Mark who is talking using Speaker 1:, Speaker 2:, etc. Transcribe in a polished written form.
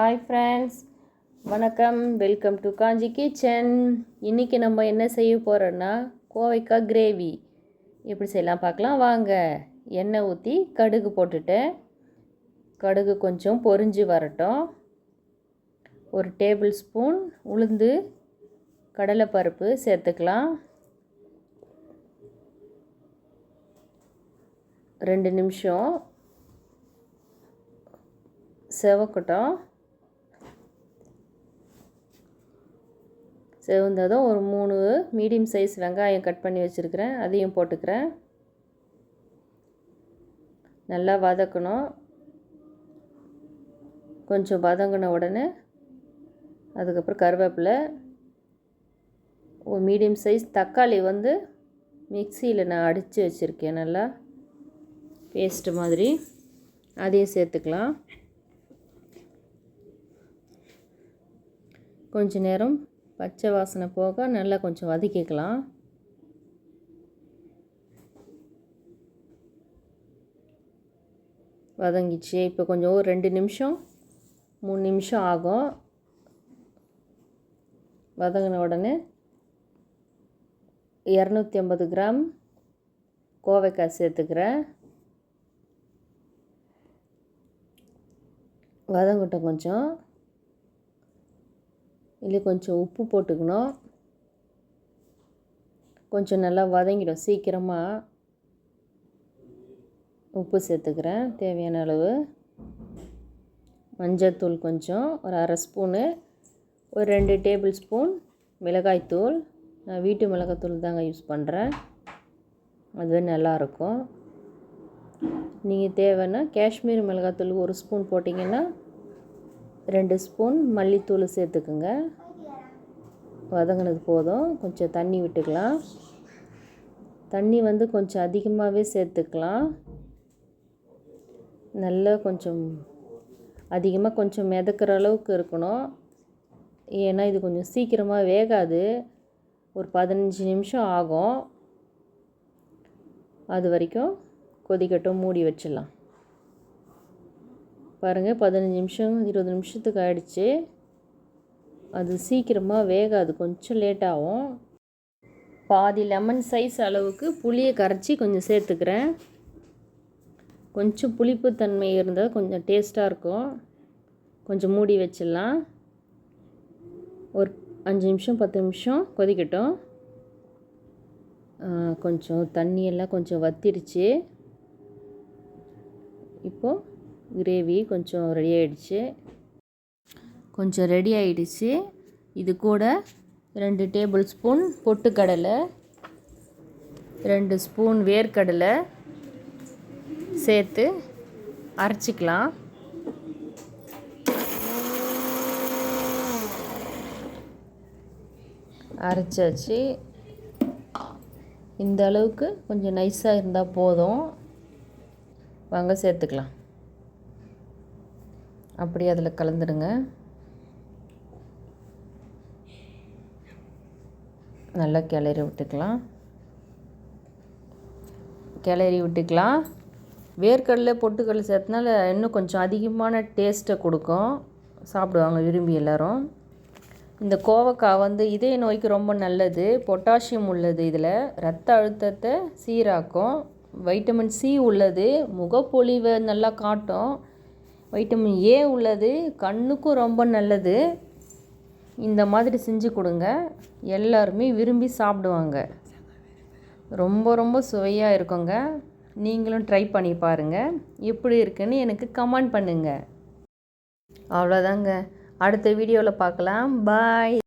Speaker 1: Hi friends, வணக்கம். Welcome to Kanchi kitchen. இன்றைக்கி நம்ம என்ன செய்ய போகிறோன்னா கோவைக்காய் கிரேவி எப்படி செய்யலாம் பார்க்கலாம் வாங்க. எண்ணெய் ஊற்றி கடுகு போட்டுட்டேன். கடுகு கொஞ்சம் பொரிஞ்சு வரட்டும். ஒரு டேபிள் ஸ்பூன் உளுந்து கடலைப்பருப்பு சேர்த்துக்கலாம். 2 நிமிஷம் செவக்கட்டும். செவந்ததும் ஒரு 3 மீடியம் சைஸ் வெங்காயம் கட் பண்ணி வச்சுருக்கிறேன், அதையும் போட்டுக்கிறேன். நல்லா வதக்கணும். கொஞ்சம் வதங்கின உடனே அதுக்கப்புறம் கருவேப்பிலை, ஒரு மீடியம் சைஸ் தக்காளி மிக்சியில் நான் அடித்து வச்சுருக்கேன், நல்லா பேஸ்ட்டு மாதிரி, அதையும் சேர்த்துக்கலாம். கொஞ்ச நேரம் பச்சை வாசனை போக நல்லா கொஞ்சம் வதக்கிக்கலாம். வதங்கிச்சு. இப்போ கொஞ்சம் ஒரு 2 நிமிஷம் 3 நிமிஷம் ஆகும். வதங்கின உடனே 250 கிராம் கோவைக்காய் சேர்த்துக்கிறேன். வதங்கட்டும். கொஞ்சம் இல்லை கொஞ்சம் உப்பு போட்டுக்கணும். கொஞ்சம் நல்லா வதங்கிடும் சீக்கிரமாக. உப்பு சேர்த்துக்கிறேன் தேவையான அளவு. மஞ்சள்தூள் கொஞ்சம் ஒரு 1/2 ஸ்பூனு. ஒரு 2 டேபிள் ஸ்பூன் மிளகாய்த்தூள். நான் வீட்டு மிளகாய்த்தூள் தாங்க யூஸ் பண்ணுறேன், அதுவே நல்லாயிருக்கும். நீங்கள் தேவைன்னா காஷ்மீர் மிளகாய்த்தூள் 1 ஸ்பூன் போட்டிங்கன்னா 2 ஸ்பூன் மல்லித்தூள் சேர்த்துக்குங்க. வதங்கினது போதும். கொஞ்சம் தண்ணி விட்டுக்கலாம். தண்ணி கொஞ்சம் அதிகமாகவே சேர்த்துக்கலாம். நல்லா கொஞ்சம் அதிகமாக கொஞ்சம் மிதக்கிற அளவுக்கு இருக்கணும். ஏன்னா இது கொஞ்சம் சீக்கிரமாக வேகாது. ஒரு 15 நிமிஷம் ஆகும். அது வரைக்கும் கொதிக்கட்டும். மூடி வச்சிடலாம். பாருங்கள், 15 நிமிஷம் 20 நிமிஷத்துக்கு ஆகிடுச்சு. அது சீக்கிரமாக வேகாது, கொஞ்சம் லேட்டாகும். பாதி லெமன் சைஸ் அளவுக்கு புளியை கரைச்சி கொஞ்சம் சேர்த்துக்கிறேன். கொஞ்சம் புளிப்புத்தன்மை இருந்தால் கொஞ்சம் டேஸ்ட்டாக இருக்கும். கொஞ்சம் மூடி வச்சிடலாம். ஒரு 5 நிமிஷம் 10 நிமிஷம் கொதிக்கட்டும். கொஞ்சம் தண்ணியெல்லாம் கொஞ்சம் வத்திடுச்சு. இப்போது கிரேவி கொஞ்சம் ரெடி ஆகிடுச்சு. இது கூட 2 டேபிள் ஸ்பூன் பொட்டுக்கடலை, 2 ஸ்பூன் வேர்க்கடலை சேர்த்து அரைச்சிக்கலாம். அரைச்சாச்சு. இந்த அளவுக்கு கொஞ்சம் நைஸாக இருந்தால் போதும். வாங்க சேர்த்துக்கலாம். அப்படியே அதில் கலந்துடுங்க. நல்லா கிளறி விட்டுக்கலாம். வேர்க்கடலை பொட்டுக்கடலை சேர்த்தனால இன்னும் கொஞ்சம் அதிகமான டேஸ்ட்டை கொடுக்கும். சாப்பிடுவாங்க விரும்பி எல்லோரும். இந்த கோவக்காய் இதய நோய்க்கு ரொம்ப நல்லது. பொட்டாசியம் உள்ளது. இதில் இரத்த அழுத்தத்தை சீராக்கும். வைட்டமின் சி உள்ளது. முகப்பொலிவை நல்லா காட்டும். வைட்டமின் ஏ உள்ளது. கண்ணுக்கும் ரொம்ப நல்லது. இந்த மாதிரி செஞ்சு கொடுங்க, எல்லாருமே விரும்பி சாப்பிடுவாங்க. ரொம்ப ரொம்ப சுவையாக இருக்குங்க. நீங்களும் ட்ரை பண்ணி பாருங்கள். எப்படி இருக்குன்னு எனக்கு கமெண்ட் பண்ணுங்கள். அவ்வளோதாங்க. அடுத்த வீடியோவில் பார்க்கலாம். பாய்.